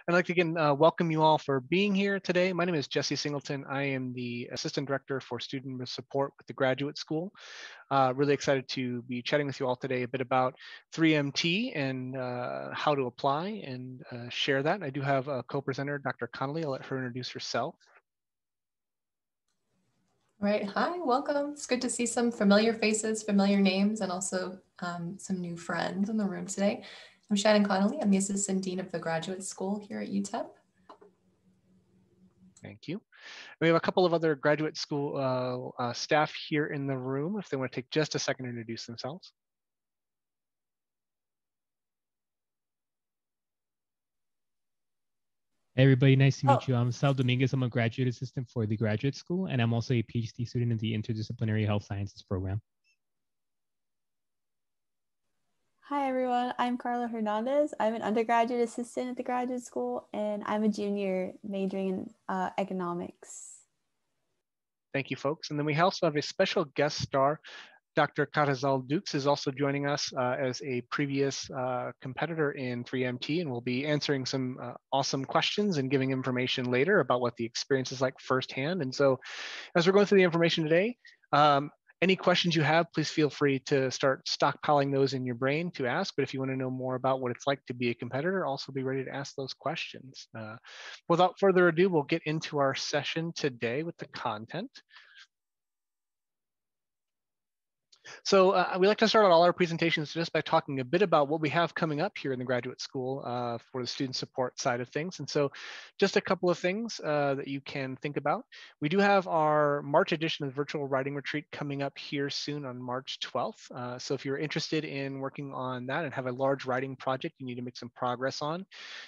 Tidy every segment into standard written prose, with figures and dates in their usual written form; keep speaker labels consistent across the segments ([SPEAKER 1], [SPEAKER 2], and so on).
[SPEAKER 1] I'd like to again welcome you all for being here today. My name is Jesse Singleton. I am the Assistant Director for Student Support with the Graduate School. Really excited to be chatting with you all today a bit about 3MT and how to apply and share that. I do have a co-presenter, Dr. Connolly. I'll let her introduce herself.
[SPEAKER 2] Right, hi, welcome. It's good to see some familiar faces, familiar names, and also some new friends in the room today. I'm Shannon Connolly. I'm the Assistant Dean of the Graduate School here at UTEP.
[SPEAKER 1] Thank you. We have a couple of other graduate school staff here in the room if they want to take just a second to introduce themselves.
[SPEAKER 3] Hey everybody, nice to meet you. I'm Sal Dominguez. I'm a graduate assistant for the graduate school, and I'm also a PhD student in the Interdisciplinary Health Sciences program.
[SPEAKER 4] Hi everyone, I'm Carla Hernandez. I'm an undergraduate assistant at the graduate school, and I'm a junior majoring in economics.
[SPEAKER 1] Thank you, folks. And then we also have a special guest star. Dr. Carrizal Dukes is also joining us as a previous competitor in 3MT, and we'll be answering some awesome questions and giving information later about what the experience is like firsthand. And so as we're going through the information today, any questions you have, please feel free to start stockpiling those in your brain to ask. But if you want to know more about what it's like to be a competitor, also be ready to ask those questions. Without further ado, we'll get into our session today with the content. So we like to start out all our presentations just by talking a bit about what we have coming up here in the graduate school for the student support side of things. And so just a couple of things that you can think about. We do have our March edition of the Virtual Writing Retreat coming up here soon on March 12th. So if you're interested in working on that and have a large writing project you need to make some progress on,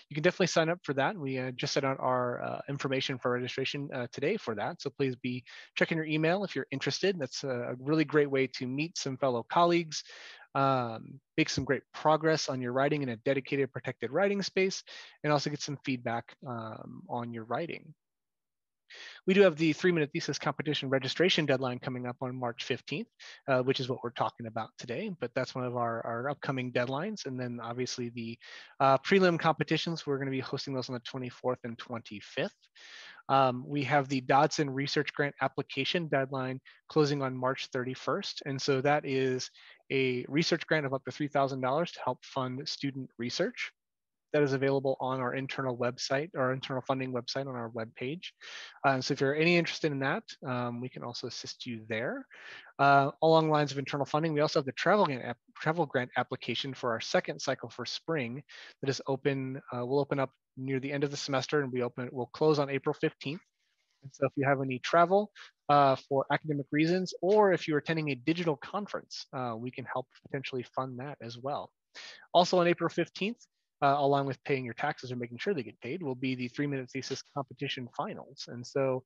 [SPEAKER 1] you can definitely sign up for that. We just sent out our information for registration today for that. So please be checking your email if you're interested. That's a really great way to meet some fellow colleagues, make some great progress on your writing in a dedicated, protected writing space, and also get some feedback on your writing. We do have the 3-minute thesis competition registration deadline coming up on March 15th, which is what we're talking about today, but that's one of our upcoming deadlines. And then obviously the prelim competitions, we're going to be hosting those on the 24th and 25th. We have the Dodson Research Grant application deadline closing on March 31st. And so that is a research grant of up to $3,000 to help fund student research. That is available on our internal website, or internal funding website on our webpage. So if you're any interested in that, we can also assist you there. Along the lines of internal funding, we also have the travel grant application for our second cycle for spring that is open. We'll open up near the end of the semester, and we'll close on April 15th. And so if you have any travel for academic reasons, or if you're attending a digital conference, we can help potentially fund that as well. Also on April 15th, along with paying your taxes or making sure they get paid, will be the 3-minute thesis competition finals. And so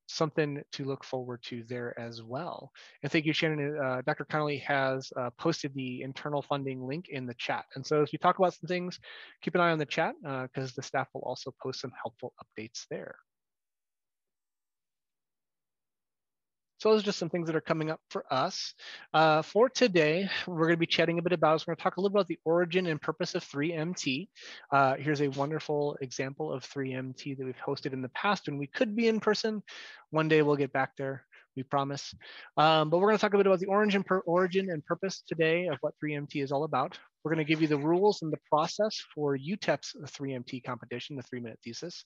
[SPEAKER 1] something to look forward to there as well. And thank you, Shannon. Dr. Connolly has posted the internal funding link in the chat. And so as we talk about some things, keep an eye on the chat because the staff will also post some helpful updates there. So those are just some things that are coming up for us. For today, we're going to be chatting a bit about, we're going to talk a little about the origin and purpose of 3MT. Here's a wonderful example of 3MT that we've hosted in the past when we could be in person. One day we'll get back there, we promise. But we're going to talk a bit about the origin and purpose today of what 3MT is all about. We're going to give you the rules and the process for UTEP's 3MT competition, the 3-minute thesis.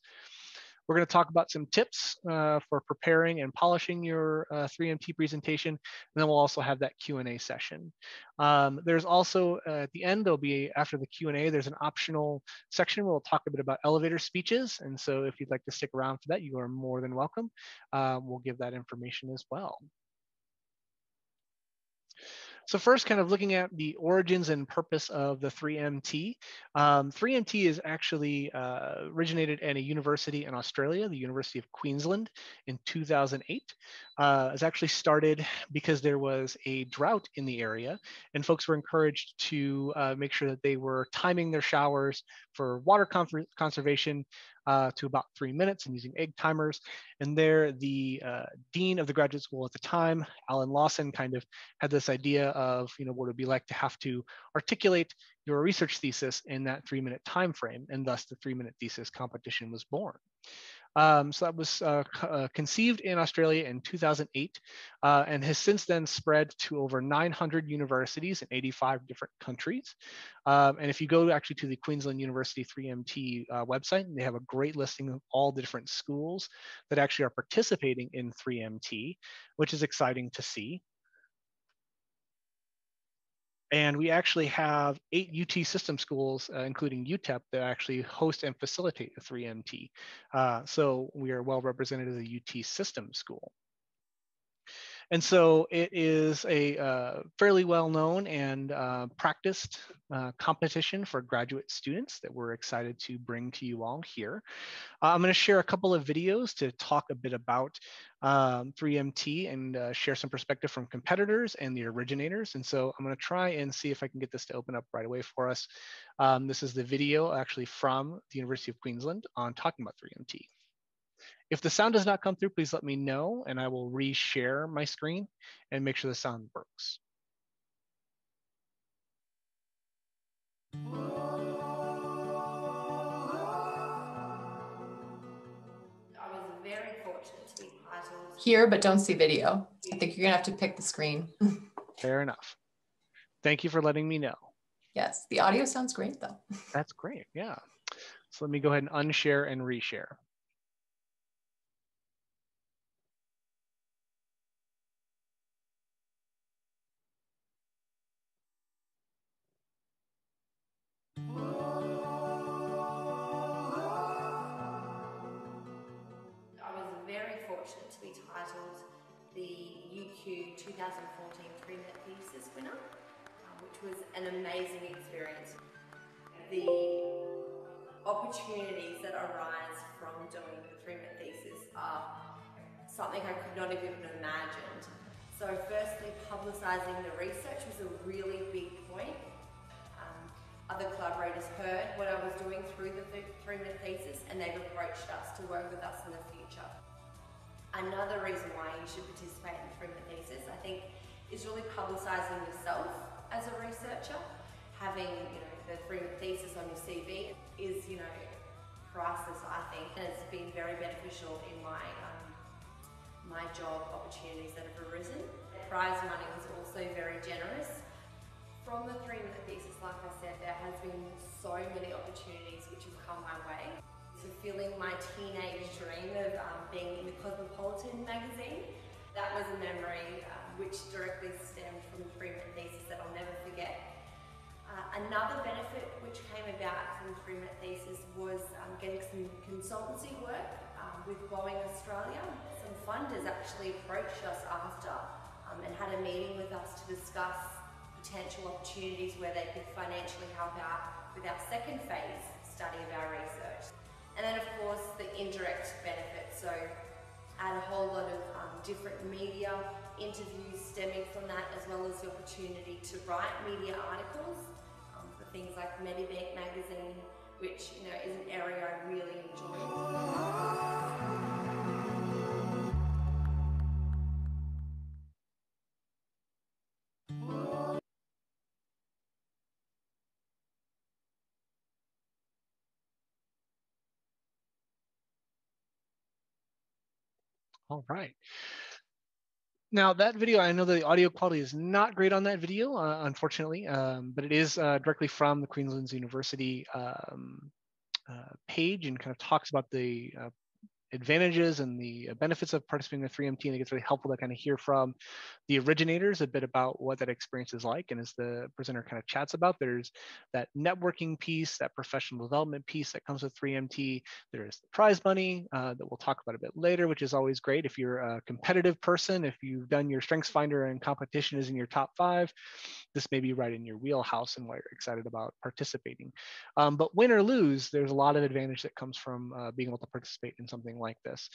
[SPEAKER 1] We're going to talk about some tips for preparing and polishing your 3MT presentation, and then we'll also have that Q&A session. There's also, at the end, there'll be, after the Q&A, there's an optional section where we'll talk a bit about elevator speeches, and so if you'd like to stick around for that, you are more than welcome. We'll give that information as well. So first, kind of looking at the origins and purpose of the 3MT. 3MT is actually originated at a university in Australia, the University of Queensland, in 2008. It's actually started because there was a drought in the area, and folks were encouraged to make sure that they were timing their showers for water conservation to about 3 minutes and using egg timers. And there, the dean of the graduate school at the time, Alan Lawson, kind of had this idea of, what it would be like to have to articulate your research thesis in that 3-minute time frame, and thus the 3-minute thesis competition was born. So that was conceived in Australia in 2008 and has since then spread to over 900 universities in 85 different countries. And if you go actually to the Queensland University 3MT website, they have a great listing of all the different schools that actually are participating in 3MT, which is exciting to see. And we actually have 8 UT system schools, including UTEP, that actually host and facilitate the 3MT. So we are well represented as a UT system school. And so it is a fairly well-known and practiced competition for graduate students that we're excited to bring to you all here. I'm going to share a couple of videos to talk a bit about 3MT and share some perspective from competitors and the originators. And so I'm going to try and see if I can get this to open up right away for us. This is the video actually from the University of Queensland on talking about 3MT. If the sound does not come through, please let me know and I will reshare my screen and make sure the sound works.
[SPEAKER 2] Here, but don't see video. I think you're gonna have to pick the screen.
[SPEAKER 1] Fair enough. Thank you for letting me know.
[SPEAKER 2] Yes, the audio sounds great though.
[SPEAKER 1] That's great, yeah. So let me go ahead and unshare and reshare.
[SPEAKER 5] To be titled the UQ 2014 3-minute thesis winner, which was an amazing experience. The opportunities that arise from doing the 3-minute thesis are something I could not have even imagined. So firstly, publicising the research was a really big point. Other collaborators heard what I was doing through the 3-minute thesis and they've approached us to work with us in the future. Another reason why you should participate in the 3-minute thesis, I think, is really publicising yourself as a researcher. Having, the 3-minute thesis on your CV is, priceless, I think, and it's been very beneficial in my my job opportunities that have arisen. The prize money was also very generous. From the 3-minute thesis, like I said, there has been so many opportunities which have come my way. Fulfilling my teenage dream of being in the Cosmopolitan magazine. That was a memory which directly stemmed from the 3-minute thesis that I'll never forget. Another benefit which came about from the 3-minute thesis was getting some consultancy work with Boeing Australia. Some funders actually approached us after and had a meeting with us to discuss potential opportunities where they could financially help out with our second phase study of our research. And then of course the indirect benefits, so add a whole lot of different media interviews stemming from that, as well as the opportunity to write media articles for things like Medibank magazine, which is an area I really enjoy.
[SPEAKER 1] All right. Now that video, I know the audio quality is not great on that video, unfortunately, but it is directly from the Queensland University page and kind of talks about the advantages and the benefits of participating in the 3MT. I think it's really helpful to kind of hear from the originators a bit about what that experience is like. And as the presenter kind of chats about, there's that networking piece, that professional development piece that comes with 3MT. There's the prize money that we'll talk about a bit later, which is always great. If you're a competitive person, if you've done your strengths finder and competition is in your top 5, this may be right in your wheelhouse and why you're excited about participating. But win or lose, there's a lot of advantage that comes from being able to participate in something something like this.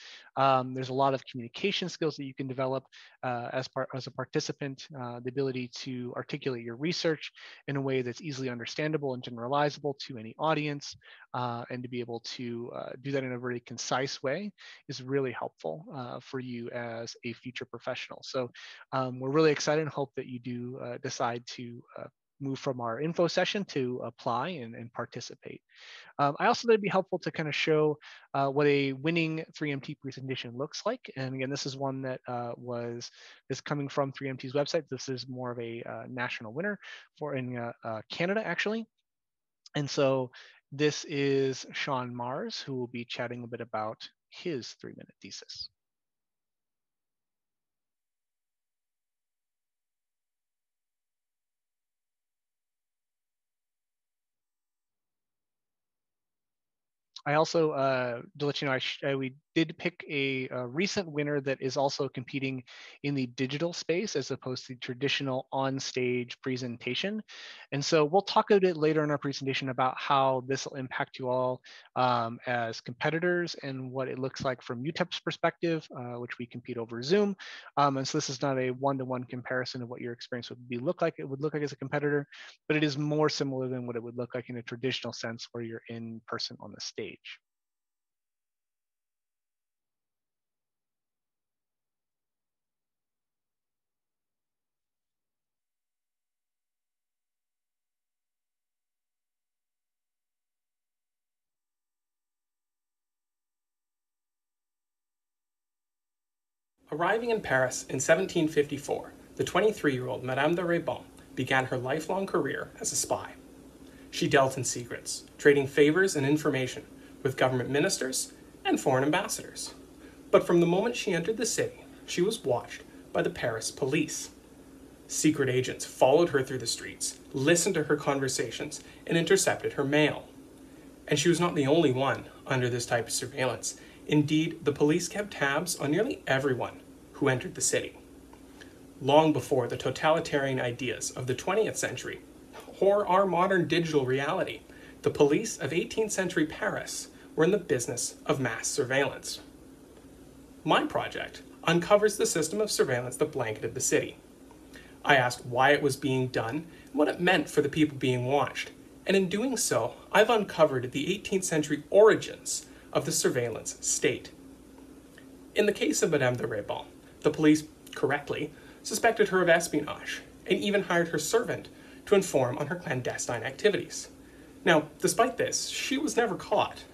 [SPEAKER 1] There's a lot of communication skills that you can develop as a participant, the ability to articulate your research in a way that's easily understandable and generalizable to any audience, and to be able to do that in a very concise way is really helpful for you as a future professional. So we're really excited and hope that you do decide to move from our info session to apply and participate. I also thought it'd be helpful to kind of show what a winning 3MT presentation looks like. And again, this is one that is coming from 3MT's website. This is more of a national winner for in Canada, actually. And so this is Sean Mars, who will be chatting a bit about his 3-minute thesis. I also, to let you know, we did pick a recent winner that is also competing in the digital space as opposed to traditional on-stage presentation. And so we'll talk a bit later in our presentation about how this will impact you all as competitors and what it looks like from UTEP's perspective, which we compete over Zoom. And so this is not a one-to-one comparison of what your experience would look like as a competitor, but it is more similar than what it would look like in a traditional sense where you're in person on the stage.
[SPEAKER 6] Arriving in Paris in 1754, the 23-year-old Madame de Raybon began her lifelong career as a spy. She dealt in secrets, trading favors and information with government ministers and foreign ambassadors. But from the moment she entered the city, she was watched by the Paris police. Secret agents followed her through the streets, listened to her conversations, and intercepted her mail. And she was not the only one under this type of surveillance. Indeed, the police kept tabs on nearly everyone who entered the city. Long before the totalitarian ideas of the 20th century or our modern digital reality, the police of 18th century Paris were in the business of mass surveillance. My project uncovers the system of surveillance that blanketed the city. I asked why it was being done and what it meant for the people being watched. And in doing so, I've uncovered the 18th century origins of the surveillance state. In the case of Madame de Raybon, the police correctly suspected her of espionage and even hired her servant to inform on her clandestine activities. Now, despite this, she was never caught.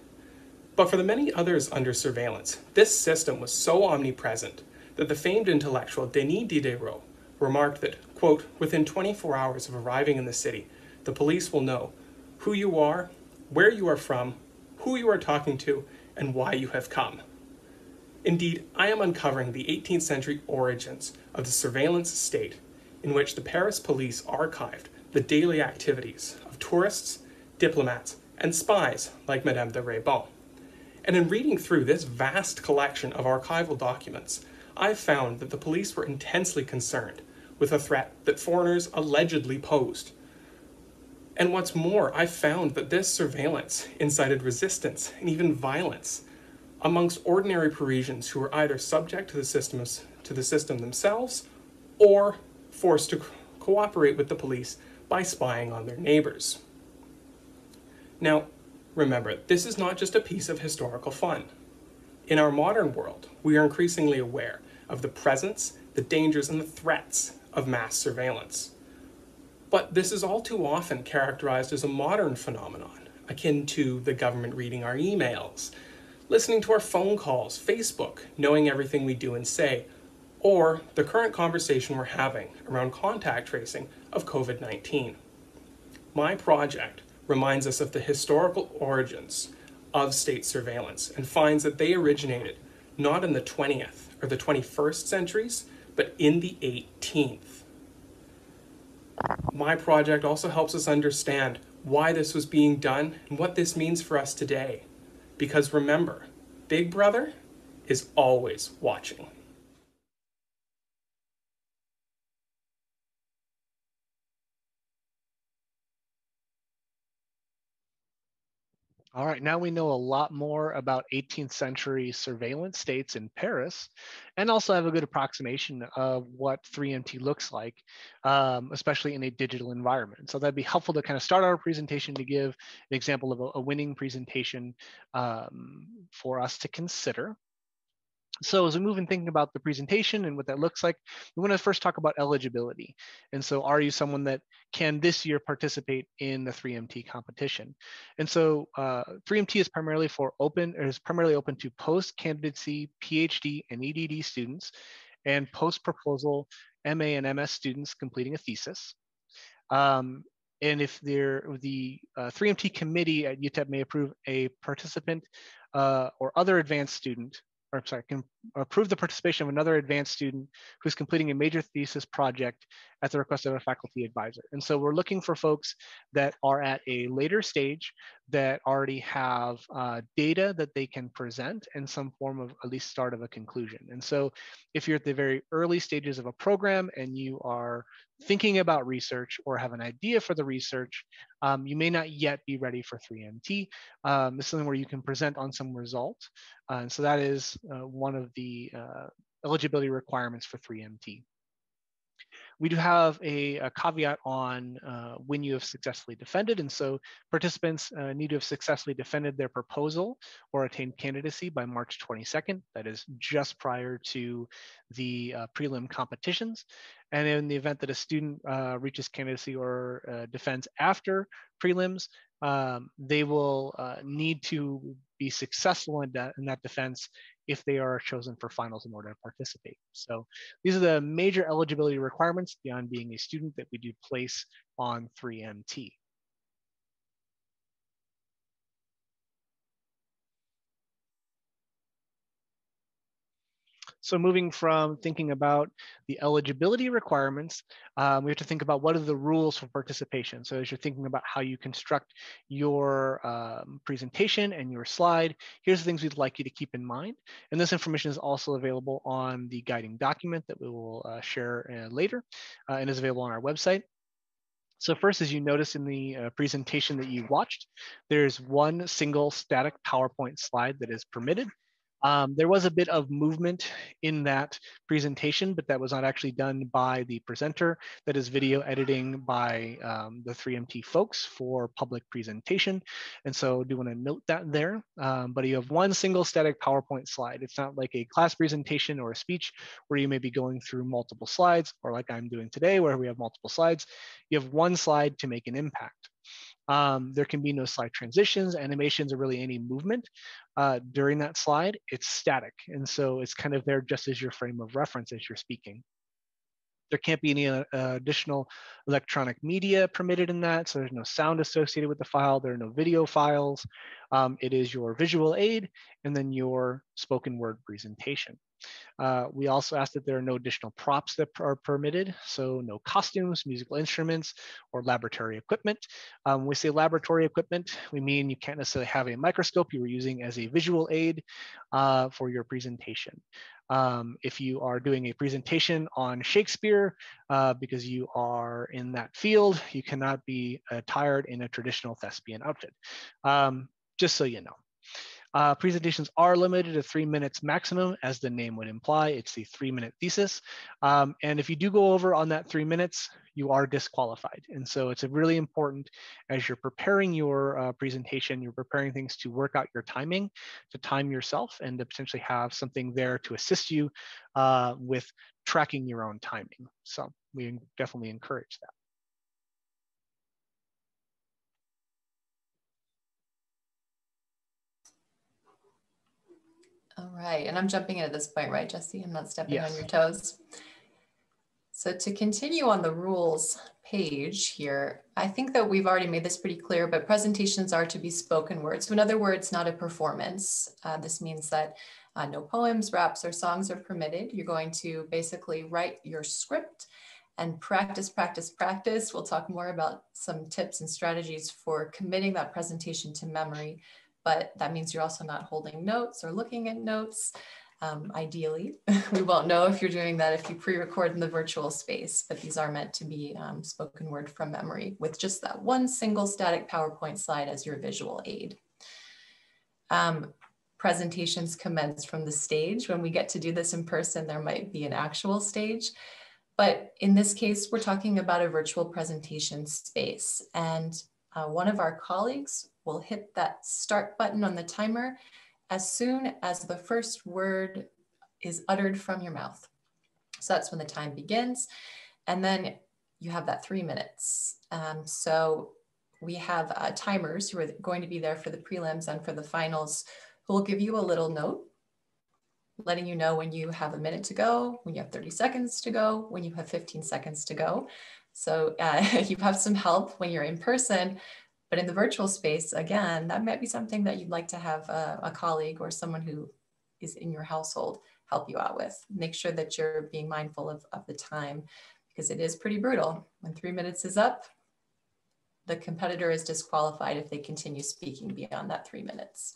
[SPEAKER 6] But for the many others under surveillance, this system was so omnipresent that the famed intellectual Denis Diderot remarked that, quote, within 24 hours of arriving in the city, the police will know who you are, where you are from, who you are talking to, and why you have come. Indeed, I am uncovering the 18th century origins of the surveillance state in which the Paris police archived the daily activities of tourists, diplomats, and spies like Madame de Raybon. And in reading through this vast collection of archival documents, I've found that the police were intensely concerned with a threat that foreigners allegedly posed. And what's more, I've found that this surveillance incited resistance and even violence amongst ordinary Parisians who were either subject to the system themselves or forced to cooperate with the police by spying on their neighbors. Now, remember, this is not just a piece of historical fun. In our modern world, we are increasingly aware of the presence, the dangers, and the threats of mass surveillance. But this is all too often characterized as a modern phenomenon, akin to the government reading our emails, listening to our phone calls, Facebook, knowing everything we do and say, or the current conversation we're having around contact tracing of COVID-19. My project reminds us of the historical origins of state surveillance and finds that they originated not in the 20th or the 21st centuries, but in the 18th. My project also helps us understand why this was being done and what this means for us today. Because remember, Big Brother is always watching.
[SPEAKER 1] All right, now we know a lot more about 18th century surveillance states in Paris, and also have a good approximation of what 3MT looks like, especially in a digital environment. So that'd be helpful to kind of start our presentation to give an example of a winning presentation for us to consider. So as we move in thinking about the presentation and what that looks like, we want to first talk about eligibility. And so are you someone that can this year participate in the 3MT competition? And so 3MT is primarily open to post-candidacy, PhD, and EDD students, and post-proposal MA and MS students completing a thesis. And if the 3MT committee at UTEP may approve a participant or other advanced student, or sorry, can approve the participation of another advanced student who's completing a major thesis project at the request of a faculty advisor. And so we're looking for folks that are at a later stage that already have data that they can present and some form of at least start of a conclusion. And so if you're at the very early stages of a program and you are thinking about research or have an idea for the research, you may not yet be ready for 3MT. This is something where you can present on some result. And so that is one of the eligibility requirements for 3MT. We do have a caveat on when you have successfully defended. And so participants need to have successfully defended their proposal or attained candidacy by March 22nd. That is just prior to the prelim competitions. And in the event that a student reaches candidacy or defends after prelims, they will need to be successful in that defense if they are chosen for finals in order to participate. So these are the major eligibility requirements beyond being a student that we do place on 3MT. So moving from thinking about the eligibility requirements, we have to think about what are the rules for participation. So as you're thinking about how you construct your presentation and your slide, here's the things we'd like you to keep in mind. And this information is also available on the guiding document that we will share later and is available on our website. So first, as you notice in the presentation that you watched, there's one single static PowerPoint slide that is permitted. There was a bit of movement in that presentation, but that was not actually done by the presenter. That is video editing by the 3MT folks for public presentation. And so I do want to note that there, but you have one single static PowerPoint slide. It's not like a class presentation or a speech where you may be going through multiple slides, or like I'm doing today where we have multiple slides. You have one slide to make an impact. There can be no slide transitions, animations, or really any movement during that slide. It's static. And so it's kind of there just as your frame of reference as you're speaking. There can't be any additional electronic media permitted in that. So there's no sound associated with the file. There are no video files. It is your visual aid and then your spoken word presentation. We also ask that there are no additional props that are permitted, so no costumes, musical instruments, or laboratory equipment. When we say laboratory equipment, we mean you can't necessarily have a microscope you were using as a visual aid for your presentation. If you are doing a presentation on Shakespeare because you are in that field, you cannot be attired in a traditional thespian outfit, just so you know. Presentations are limited to 3 minutes maximum, as the name would imply. It's the 3-minute thesis. And if you do go over on that 3 minutes, you are disqualified. And so it's really important as you're preparing your presentation, you're preparing things to work out your timing, to time yourself, and to potentially have something there to assist you with tracking your own timing. So we definitely encourage that.
[SPEAKER 2] All right, and I'm jumping in at this point, right, Jesse? I'm not stepping
[SPEAKER 1] Yes.
[SPEAKER 2] on your toes. So to continue on the rules page here, I think that we've already made this pretty clear, but presentations are to be spoken word. So in other words, not a performance. This means that no poems, raps, or songs are permitted. You're going to basically write your script and practice, practice, practice. We'll talk more about some tips and strategies for committing that presentation to memory, but that means you're also not holding notes or looking at notes. Ideally, we won't know if you're doing that if you pre-record in the virtual space, but these are meant to be spoken word from memory with just that one single static PowerPoint slide as your visual aid. presentations commence from the stage. When we get to do this in person, there might be an actual stage. But in this case, we're talking about a virtual presentation space. And one of our colleagues will hit that start button on the timer as soon as the first word is uttered from your mouth. So that's when the time begins. And then you have that 3 minutes. So we have timers who are going to be there for the prelims and for the finals, who will give you a little note, letting you know when you have a minute to go, when you have 30 seconds to go, when you have 15 seconds to go. So you have some help when you're in person, but in the virtual space, again, that might be something that you'd like to have a colleague or someone who is in your household help you out with. Make sure that you're being mindful of the time, because it is pretty brutal. When 3 minutes is up, the competitor is disqualified if they continue speaking beyond that 3 minutes.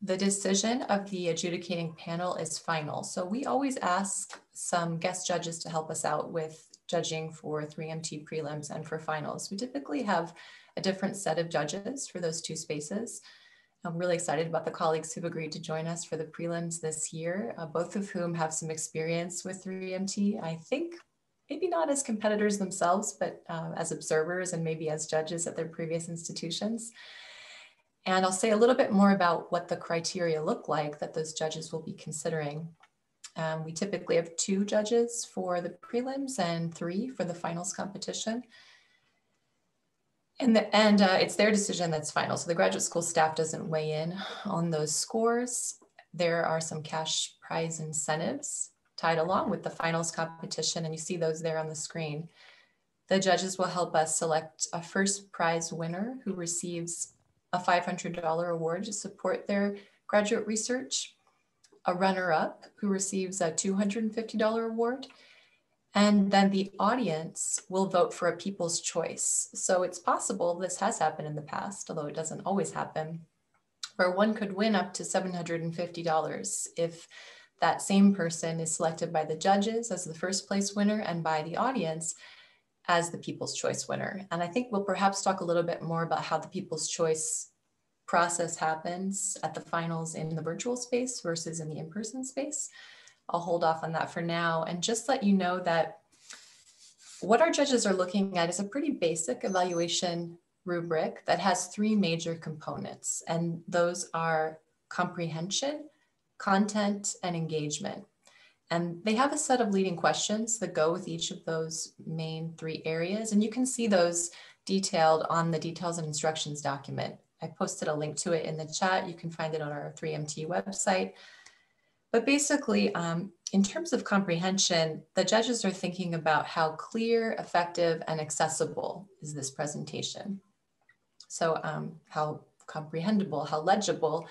[SPEAKER 2] The decision of the adjudicating panel is final. So we always ask some guest judges to help us out with judging for 3MT prelims and for finals. We typically have a different set of judges for those two spaces. I'm really excited about the colleagues who've agreed to join us for the prelims this year, both of whom have some experience with 3MT. I think maybe not as competitors themselves, but as observers and maybe as judges at their previous institutions. And I'll say a little bit more about what the criteria look like that those judges will be considering. We typically have 2 judges for the prelims and 3 for the finals competition. And it's their decision that's final. So the graduate school staff doesn't weigh in on those scores. There are some cash prize incentives tied along with the finals competition, and you see those there on the screen. The judges will help us select a first prize winner who receives a $500 award to support their graduate research, a runner-up who receives a $250 award, and then the audience will vote for a people's choice. So it's possible, this has happened in the past, although it doesn't always happen, where one could win up to $750 if that same person is selected by the judges as the first place winner and by the audience as the People's Choice winner. And I think we'll perhaps talk a little bit more about how the People's Choice process happens at the finals in the virtual space versus in the in-person space. I'll hold off on that for now and just let you know that what our judges are looking at is a pretty basic evaluation rubric that has 3 major components, and those are comprehension, content, and engagement. And they have a set of leading questions that go with each of those main 3 areas. And you can see those detailed on the details and instructions document. I posted a link to it in the chat. You can find it on our 3MT website. But basically, in terms of comprehension, the judges are thinking about how clear, effective, and accessible is this presentation. So how comprehensible, how legible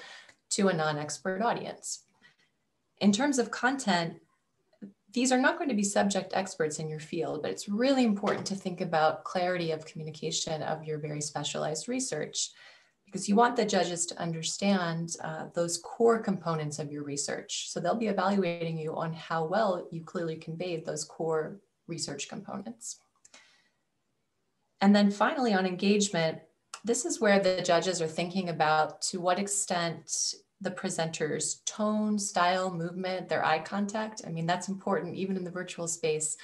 [SPEAKER 2] to a non-expert audience. In terms of content, these are not going to be subject experts in your field, but it's really important to think about clarity of communication of your very specialized research, because you want the judges to understand those core components of your research. So they'll be evaluating you on how well you clearly conveyed those core research components. And then finally on engagement, this is where the judges are thinking about to what extent the presenter's tone, style, movement, their eye contact. I mean, that's important even in the virtual space.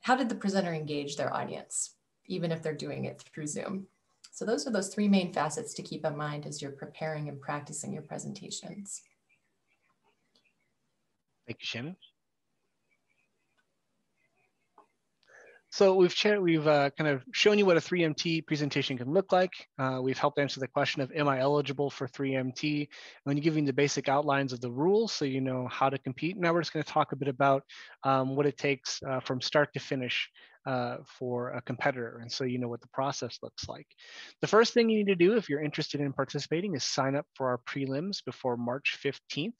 [SPEAKER 2] How did the presenter engage their audience, even if they're doing it through Zoom? So those are those 3 main facets to keep in mind as you're preparing and practicing your presentations.
[SPEAKER 1] Thank you, Shannon. So we've kind of shown you what a 3MT presentation can look like. We've helped answer the question of, am I eligible for 3MT? And you giving the basic outlines of the rules so you know how to compete. Now we're just going to talk a bit about what it takes from start to finish for a competitor, and so you know what the process looks like. The first thing you need to do if you're interested in participating is sign up for our prelims before March 15th,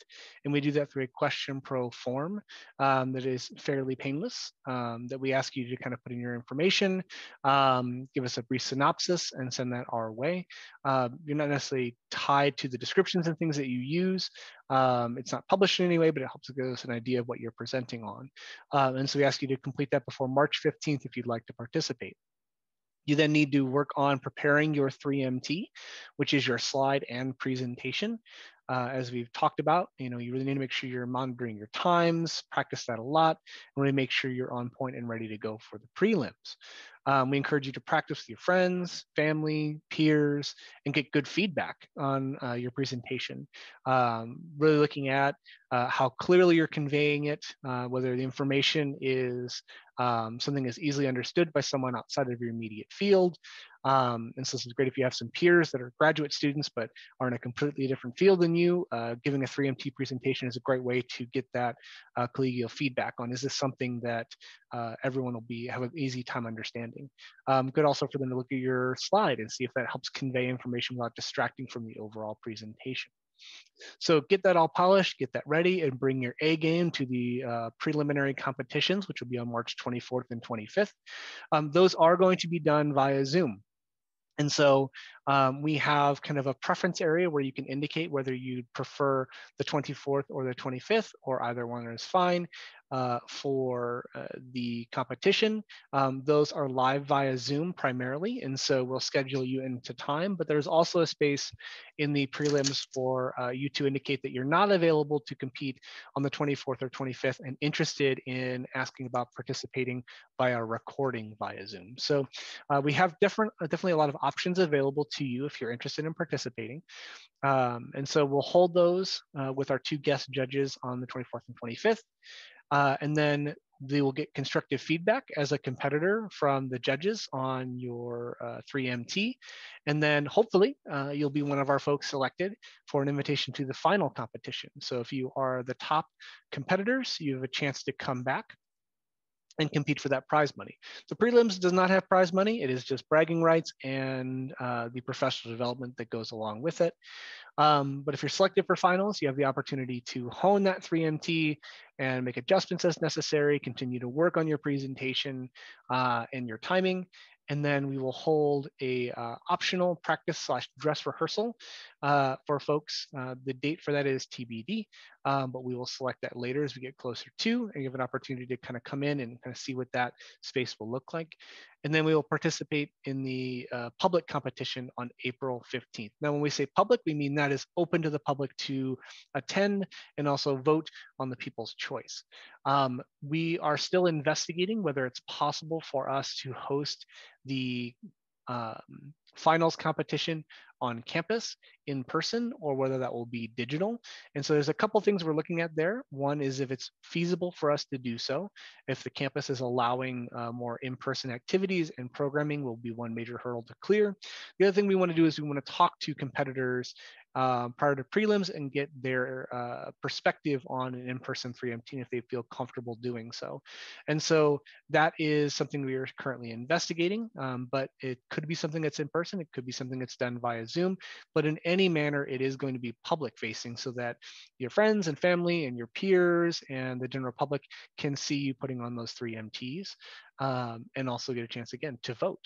[SPEAKER 1] and we do that through a question pro form that is fairly painless, that we ask you to kind of put in your information, give us a brief synopsis, and send that our way. You're not necessarily tied to the descriptions and things that you use. It's not published in any way, but it helps to give us an idea of what you're presenting on. And so we ask you to complete that before March 15th if you'd like to participate. You then need to work on preparing your 3MT, which is your slide and presentation. As we've talked about, you really need to make sure you're monitoring your times, practice that a lot, and really make sure you're on point and ready to go for the prelims. We encourage you to practice with your friends, family, peers, and get good feedback on your presentation. Really looking at how clearly you're conveying it, whether the information is something that's easily understood by someone outside of your immediate field. And so this is great if you have some peers that are graduate students but are in a completely different field than you. Giving a 3MT presentation is a great way to get that collegial feedback on, is this something that everyone will have an easy time understanding. Good also for them to look at your slide and see if that helps convey information without distracting from the overall presentation. So get that all polished, get that ready, and bring your A game to the preliminary competitions, which will be on March 24th and 25th. Those are going to be done via Zoom. And so we have kind of a preference area where you can indicate whether you'd prefer the 24th or the 25th, or either one is fine. For the competition, those are live via Zoom primarily, and so we'll schedule you into time, but there's also a space in the prelims for you to indicate that you're not available to compete on the 24th or 25th and interested in asking about participating via recording via Zoom. So we have definitely a lot of options available to you if you're interested in participating. And so we'll hold those with our 2 guest judges on the 24th and 25th. And then they will get constructive feedback as a competitor from the judges on your 3MT. And then hopefully you'll be one of our folks selected for an invitation to the final competition. So if you are the top competitors, you have a chance to come back and compete for that prize money. The prelims does not have prize money. It is just bragging rights and the professional development that goes along with it. But if you're selected for finals, you have the opportunity to hone that 3MT and make adjustments as necessary, continue to work on your presentation and your timing. And then we will hold a optional practice/dress rehearsal for folks. The date for that is TBD, but we will select that later as we get closer to, and you have an opportunity to kind of come in and kind of see what that space will look like. And then we will participate in the public competition on April 15th. Now, when we say public, we mean that is open to the public to attend and also vote on the people's choice. We are still investigating whether it's possible for us to host the finals competition on campus in person, or whether that will be digital. And so there's a couple things we're looking at there. One is if it's feasible for us to do so. If the campus is allowing more in-person activities and programming, will be one major hurdle to clear. The other thing we want to do is we want to talk to competitors prior to prelims and get their perspective on an in-person 3MT if they feel comfortable doing so. And so that is something we are currently investigating, but it could be something that's in person, it could be something that's done via Zoom, but in any manner, it is going to be public facing so that your friends and family and your peers and the general public can see you putting on those 3MTs and also get a chance again to vote.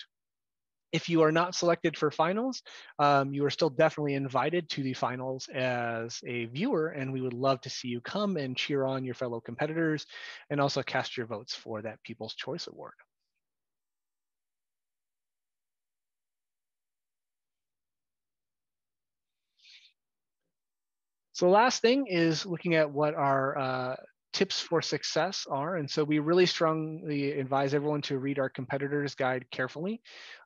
[SPEAKER 1] If you are not selected for finals, you are still definitely invited to the finals as a viewer, and we would love to see you come and cheer on your fellow competitors and also cast your votes for that People's Choice Award. So the last thing is looking at what our tips for success are. And so we really strongly advise everyone to read our competitors guide carefully.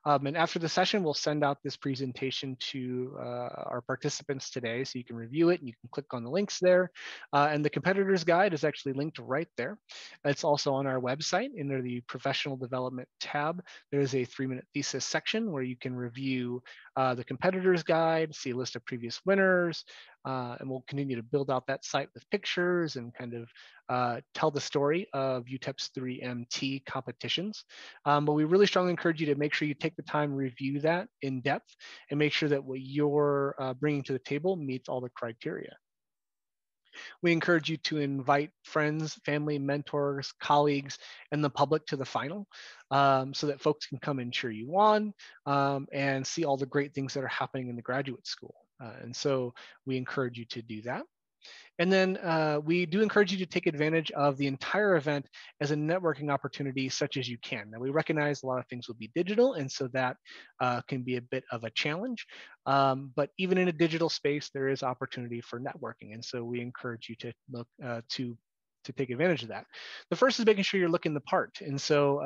[SPEAKER 1] And after the session, we'll send out this presentation to our participants today, so you can review it and you can click on the links there. And the competitors guide is actually linked right there. It's also on our website under the professional development tab. There's a 3-minute thesis section where you can review the competitors guide, see a list of previous winners, and we'll continue to build out that site with pictures and kind of tell the story of UTEP's 3MT competitions. But we really strongly encourage you to make sure you take the time, review that in depth, and make sure that what you're bringing to the table meets all the criteria. We encourage you to invite friends, family, mentors, colleagues, and the public to the final so that folks can come and cheer you on and see all the great things that are happening in the graduate school. And so we encourage you to do that. And then we do encourage you to take advantage of the entire event as a networking opportunity such as you can. Now, we recognize a lot of things will be digital, and so that can be a bit of a challenge. But even in a digital space, there is opportunity for networking. And so we encourage you to look to take advantage of that. The first is making sure you're looking the part. And so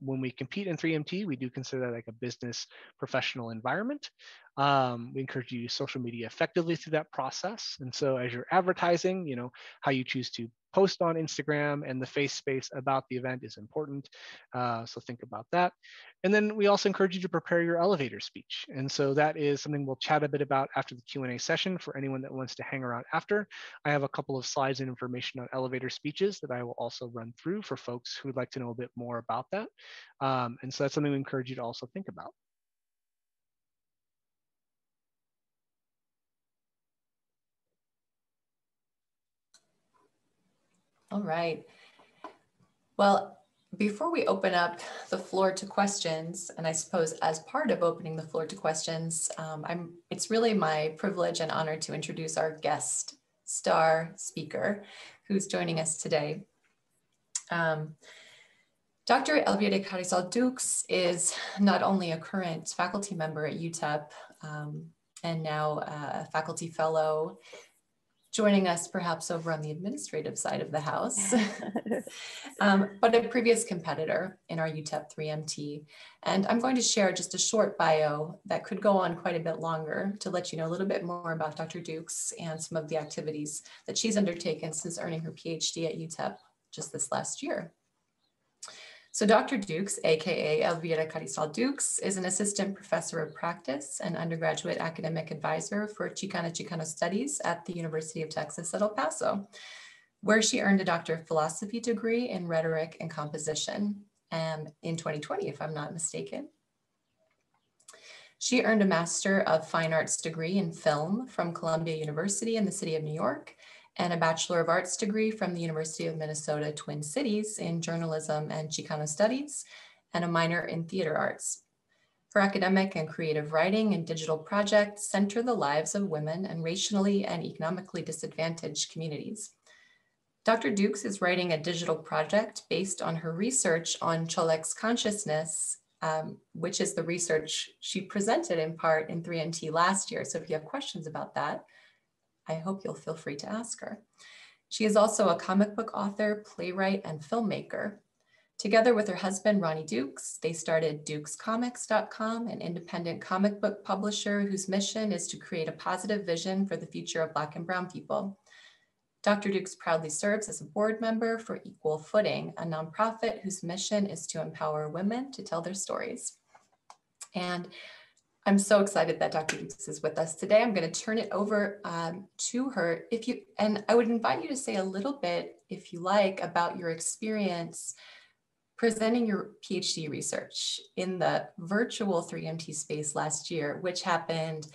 [SPEAKER 1] when we compete in 3MT, we do consider that like a business professional environment. We encourage you to use social media effectively through that process. And so as you're advertising, how you choose to post on Instagram and the face space about the event is important. So think about that. And then we also encourage you to prepare your elevator speech. And so that is something we'll chat a bit about after the Q&A session for anyone that wants to hang around after. I have a couple of slides and information on elevator speeches that I will also run through for folks who would like to know a bit more about that. And so that's something we encourage you to also think about.
[SPEAKER 2] All right. Well, before we open up the floor to questions, and I suppose as part of opening the floor to questions, it's really my privilege and honor to introduce our guest star speaker who's joining us today. Dr. Elvira Carizal-Dukes is not only a current faculty member at UTEP and now a faculty fellow, joining us perhaps over on the administrative side of the house, but a previous competitor in our UTEP 3MT. And I'm going to share just a short bio that could go on quite a bit longer to let you know a little bit more about Dr. Dukes and some of the activities that she's undertaken since earning her PhD at UTEP just this last year. So Dr. Dukes, AKA Elvira Carizal-Dukes, is an assistant professor of practice and undergraduate academic advisor for Chicano Studies at the University of Texas at El Paso, where she earned a Doctor of Philosophy degree in Rhetoric and Composition in 2020, if I'm not mistaken. She earned a Master of Fine Arts degree in film from Columbia University in the city of New York, and a Bachelor of Arts degree from the University of Minnesota Twin Cities in journalism and Chicano studies, and a minor in theater arts. Her academic and creative writing and digital projects center the lives of women and racially and economically disadvantaged communities. Dr. Dukes is writing a digital project based on her research on Cholex's consciousness, which is the research she presented in part in 3MT last year. So if you have questions about that, I hope you'll feel free to ask her. She is also a comic book author, playwright, and filmmaker. Together with her husband, Ronnie Dukes, they started dukescomics.com, an independent comic book publisher whose mission is to create a positive vision for the future of Black and Brown people. Dr. Dukes proudly serves as a board member for Equal Footing, a nonprofit whose mission is to empower women to tell their stories. And I'm so excited that Dr. Dukes is with us today. I'm going to turn it over to her. And I would invite you to say a little bit, if you like, about your experience presenting your PhD research in the virtual 3MT space last year, which happened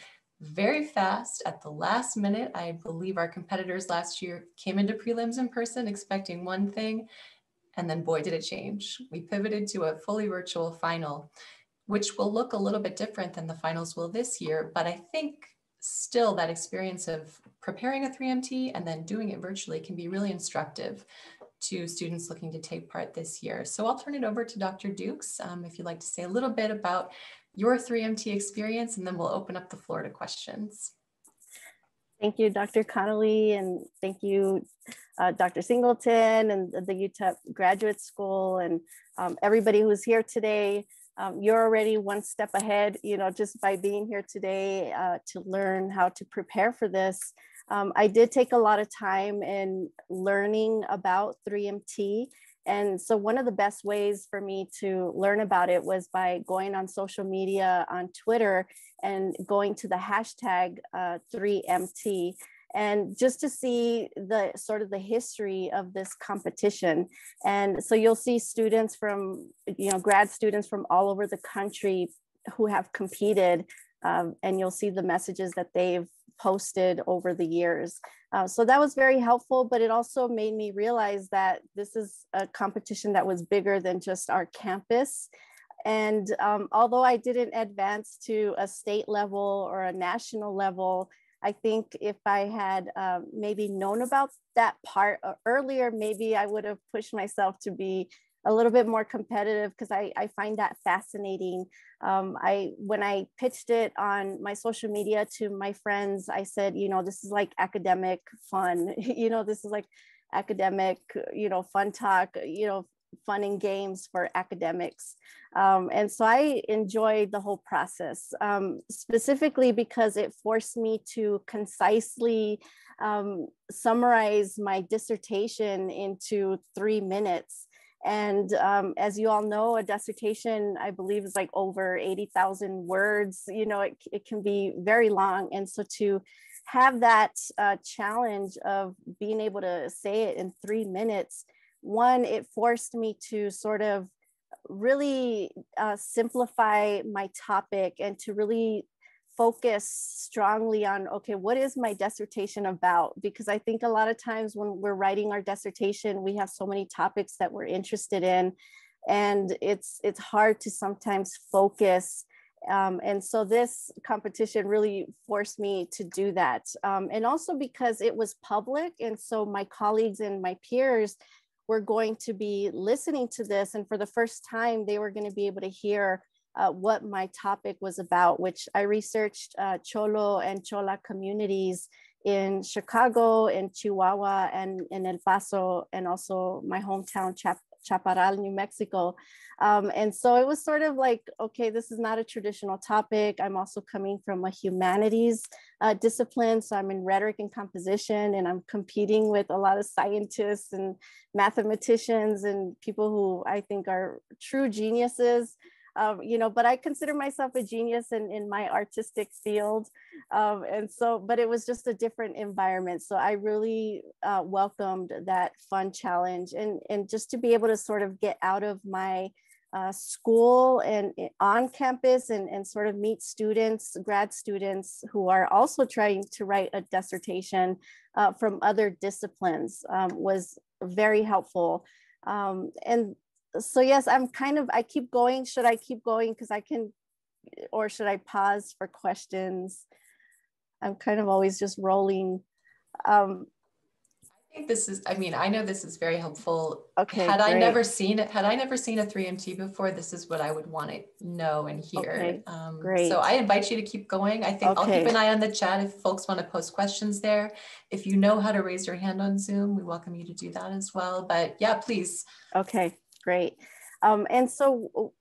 [SPEAKER 2] very fast at the last minute. I believe our competitors last year came into prelims in person expecting one thing, and then boy, did it change. We pivoted to a fully virtual final, which will look a little bit different than the finals will this year, but I think still that experience of preparing a 3MT and then doing it virtually can be really instructive to students looking to take part this year. So I'll turn it over to Dr. Dukes, if you'd like to say a little bit about your 3MT experience, and then we'll open up the floor to questions.
[SPEAKER 7] Thank you, Dr. Connolly, and thank you, Dr. Singleton and the UTEP Graduate School, and everybody who's here today. You're already one step ahead, just by being here today to learn how to prepare for this. I did take a lot of time in learning about 3MT. And so one of the best ways for me to learn about it was by going on social media, on Twitter, and going to the hashtag 3MT. And just to see the sort of the history of this competition. And so you'll see students from, grad students from all over the country who have competed, and you'll see the messages that they've posted over the years. So that was very helpful, but it also made me realize that this is a competition that was bigger than just our campus. And although I didn't advance to a state level or a national level, I think if I had maybe known about that part earlier, maybe I would have pushed myself to be a little bit more competitive, because I find that fascinating. When I pitched it on my social media to my friends, I said, you know, this is like academic fun, you know, this is like academic, you know, fun talk, you know, fun and games for academics. And so I enjoyed the whole process, specifically because it forced me to concisely summarize my dissertation into 3 minutes. And as you all know, a dissertation, I believe, is like over 80,000 words. You know, it can be very long. And so to have that challenge of being able to say it in 3 minutes, one, it forced me to sort of really simplify my topic and to really focus strongly on, okay, what is my dissertation about? Because I think a lot of times when we're writing our dissertation, we have so many topics that we're interested in, and it's hard to sometimes focus. And so this competition really forced me to do that. And also because it was public, and so my colleagues and my peers were going to be listening to this, and for the first time, they were going to be able to hear what my topic was about, which I researched Cholo and Chola communities in Chicago, in Chihuahua, and in El Paso, and also my hometown, Chaparral, New Mexico. And so it was sort of like, okay, this is not a traditional topic. I'm also coming from a humanities discipline. So I'm in rhetoric and composition, and I'm competing with a lot of scientists and mathematicians and people who I think are true geniuses. You know, but I consider myself a genius in my artistic field. And so, but it was just a different environment. So I really welcomed that fun challenge, and just to be able to sort of get out of my school and on campus and sort of meet students, grad students who are also trying to write a dissertation from other disciplines was very helpful. And so yes, I keep going. Should I keep going? Because I can, or should I pause for questions? I'm kind of always just rolling.
[SPEAKER 2] I think this is, I mean, I know this is very helpful.
[SPEAKER 7] Okay,
[SPEAKER 2] had
[SPEAKER 7] great.
[SPEAKER 2] I never seen it, had I never seen a 3MT before, this is what I would want to know and hear.
[SPEAKER 7] Okay, great.
[SPEAKER 2] So I invite you to keep going. I think I'll keep an eye on the chat if folks want to post questions there. If you know how to raise your hand on Zoom, we welcome you to do that as well. But yeah, please.
[SPEAKER 7] Okay, great. And so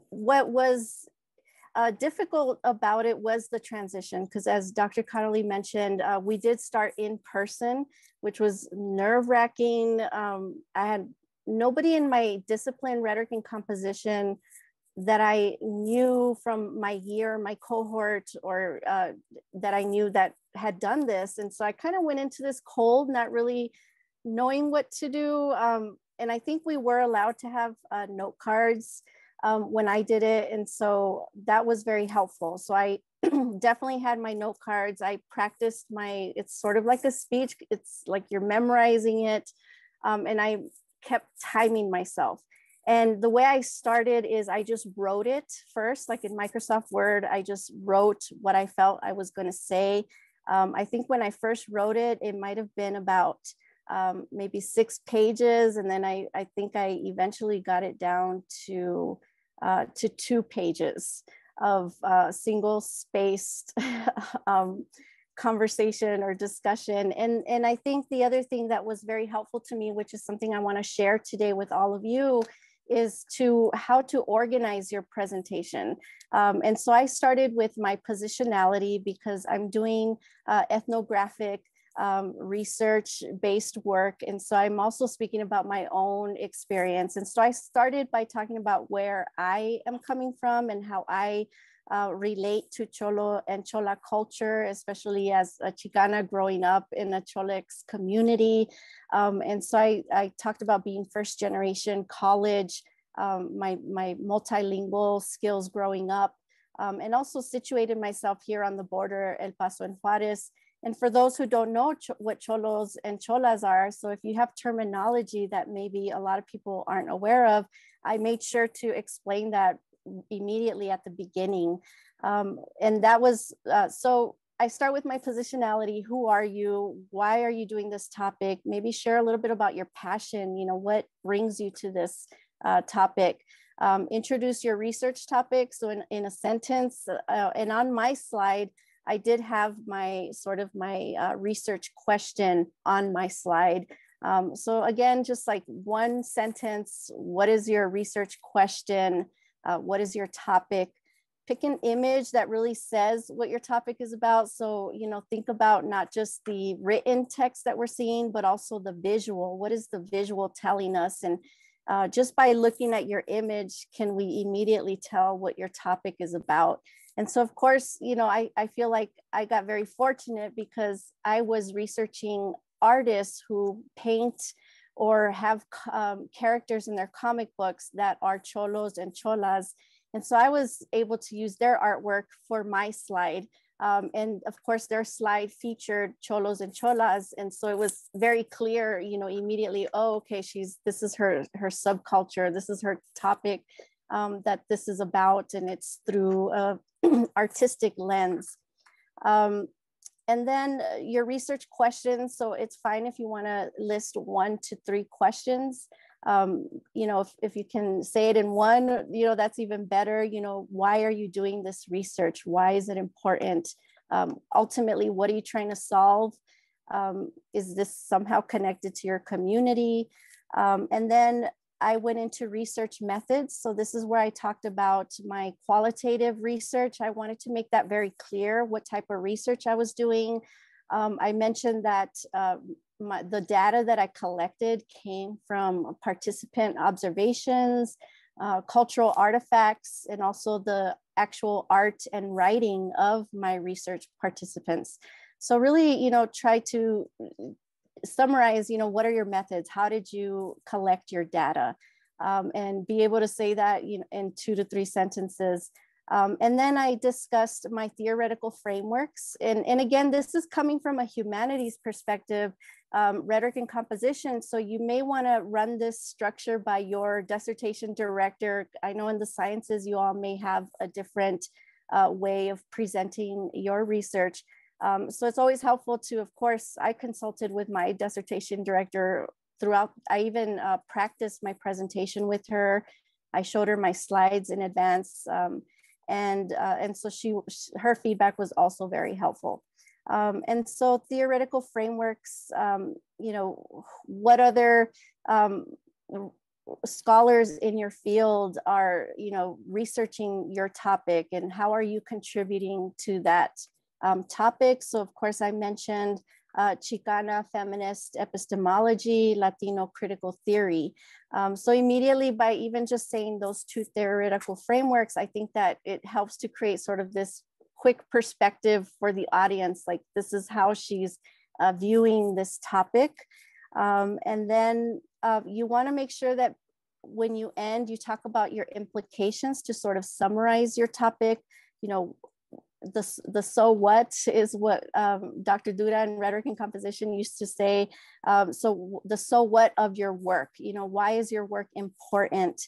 [SPEAKER 7] what was difficult about it was the transition, because as Dr. Connolly mentioned, we did start in person, which was nerve-wracking. I had nobody in my discipline, rhetoric and composition, that I knew from my year, my cohort, or that I knew that had done this. And so I kind of went into this cold, not really knowing what to do. And I think we were allowed to have note cards when I did it. And so that was very helpful. So I definitely had my note cards. I practiced it's sort of like a speech. It's like you're memorizing it. And I kept timing myself. And the way I started is I just wrote it first, like in Microsoft Word. I just wrote what I felt I was going to say. I think when I first wrote it, it might have been about maybe 6 pages. And then I think I eventually got it down to 2 pages of single spaced conversation or discussion. And I think the other thing that was very helpful to me, which is something I want to share today with all of you, is how to organize your presentation. And so I started with my positionality, because I'm doing ethnographic research-based work. And so I'm also speaking about my own experience. And so I started by talking about where I am coming from and how I relate to Cholo and Chola culture, especially as a Chicana growing up in a Cholex community. And so I talked about being first generation college, my multilingual skills growing up, and also situated myself here on the border, El Paso and Juarez. And for those who don't know what Cholos and Cholas are, so if you have terminology that maybe a lot of people aren't aware of, I made sure to explain that immediately at the beginning. And that was, so I start with my positionality. Who are you? Why are you doing this topic? Maybe share a little bit about your passion. You know, what brings you to this topic? Introduce your research topic. So in a sentence, and on my slide, I did have my research question on my slide. So again, just like one sentence, what is your research question? What is your topic? Pick an image that really says what your topic is about. So, you know, think about not just the written text that we're seeing, but also the visual. What is the visual telling us? And just by looking at your image, can we immediately tell what your topic is about? And so, of course, you know, I feel like I got very fortunate because I was researching artists who paint or have characters in their comic books that are cholos and cholas. And so I was able to use their artwork for my slide. And of course, their slide featured cholos and cholas. And so it was very clear, you know, immediately, oh, okay, this is her subculture. This is her topic that this is about. And it's through artistic lens. And then your research questions. So it's fine if you want to list 1 to 3 questions. You know, if you can say it in one, you know, that's even better. You know, why are you doing this research? Why is it important? Ultimately, what are you trying to solve? Is this somehow connected to your community? And then I went into research methods. So this is where I talked about my qualitative research. I wanted to make that very clear what type of research I was doing. I mentioned that the data that I collected came from participant observations, cultural artifacts, and also the actual art and writing of my research participants. So really, you know, try to summarize, you know, what are your methods? How did you collect your data? And be able to say that, you know, in 2 to 3 sentences. And then I discussed my theoretical frameworks. And again, this is coming from a humanities perspective, rhetoric and composition. So you may want to run this structure by your dissertation director. I know in the sciences, you all may have a different way of presenting your research. So it's always helpful to, of course, I consulted with my dissertation director throughout. I even practiced my presentation with her. I showed her my slides in advance. And so her feedback was also very helpful. And so theoretical frameworks, you know, what other scholars in your field are, you know, researching your topic, and how are you contributing to that topic? So of course I mentioned Chicana feminist epistemology, Latino critical theory. So immediately by even just saying those 2 theoretical frameworks, I think that it helps to create sort of this quick perspective for the audience, like this is how she's viewing this topic. And then you want to make sure that when you end, you talk about your implications to sort of summarize your topic. You know, the so what is what Dr. Duda in Rhetoric and Composition used to say. So the so what of your work, you know, why is your work important?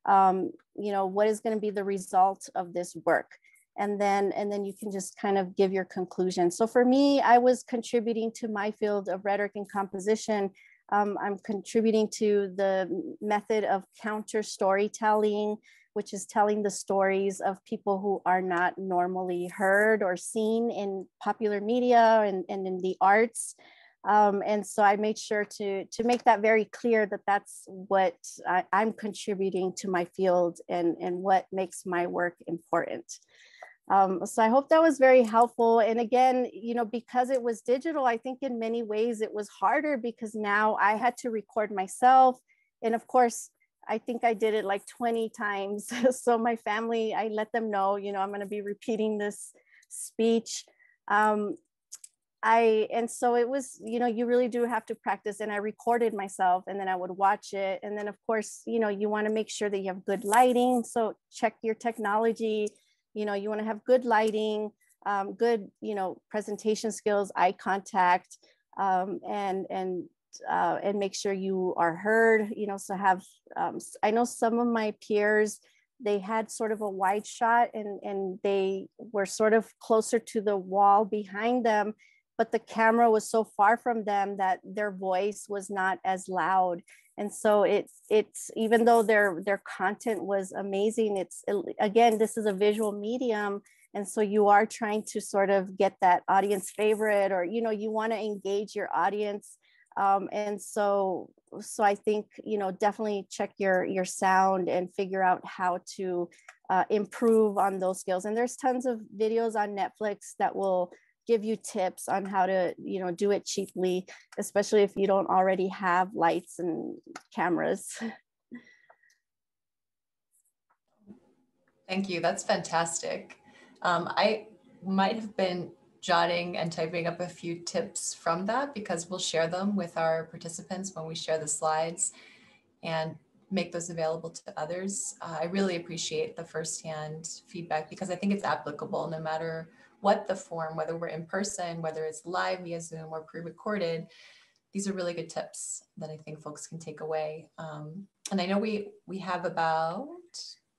[SPEAKER 7] You know, what is going to be the result of this work? And then you can just kind of give your conclusion. So for me, I was contributing to my field of rhetoric and composition. I'm contributing to the method of counter storytelling, which is telling the stories of people who are not normally heard or seen in popular media and in the arts. And so I made sure to make that very clear that that's what I'm contributing to my field and what makes my work important. So I hope that was very helpful. And again, you know, because it was digital, I think in many ways it was harder because now I had to record myself. And of course, I think I did it like 20 times. So my family, I let them know, you know, I'm going to be repeating this speech. And so it was, you know, you really do have to practice. And I recorded myself and then I would watch it. And then of course, you know, you want to make sure that you have good lighting. So check your technology. You know, you want to have good lighting, good, you know, presentation skills, eye contact, and make sure you are heard, you know, so have, I know some of my peers they had sort of a wide shot, and they were sort of closer to the wall behind them, but the camera was so far from them that their voice was not as loud. And so it's even though their content was amazing, again, this is a visual medium. And so you are trying to sort of get that audience favorite, or, you know, you want to engage your audience. And so I think, you know, definitely check your sound and figure out how to improve on those skills. And there's tons of videos on Netflix that will give you tips on how to, you know, do it cheaply, especially if you don't already have lights and cameras.
[SPEAKER 2] Thank you. That's fantastic. I might have been jotting and typing up a few tips from that, because we'll share them with our participants when we share the slides and make those available to others. I really appreciate the firsthand feedback, because I think it's applicable no matter what the form, whether we're in person, whether it's live via Zoom or pre-recorded. These are really good tips that I think folks can take away. And I know we have about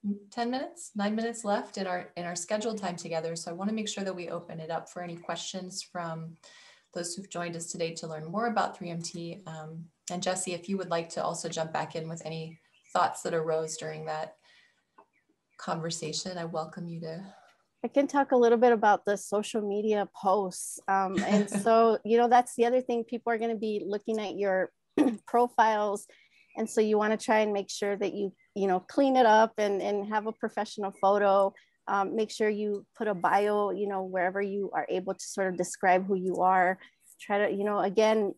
[SPEAKER 2] 9 minutes left in our scheduled time together. So I want to make sure that we open it up for any questions from those who've joined us today to learn more about 3MT. And Jesse, if you would like to also jump back in with any thoughts that arose during that conversation, I welcome you to.
[SPEAKER 7] I can talk a little bit about the social media posts. And so, you know, that's the other thing. People are going to be looking at your profiles. And so you want to try and make sure that you know, clean it up and have a professional photo. Make sure you put a bio, you know, wherever you are able to sort of describe who you are. Try to, you know, again,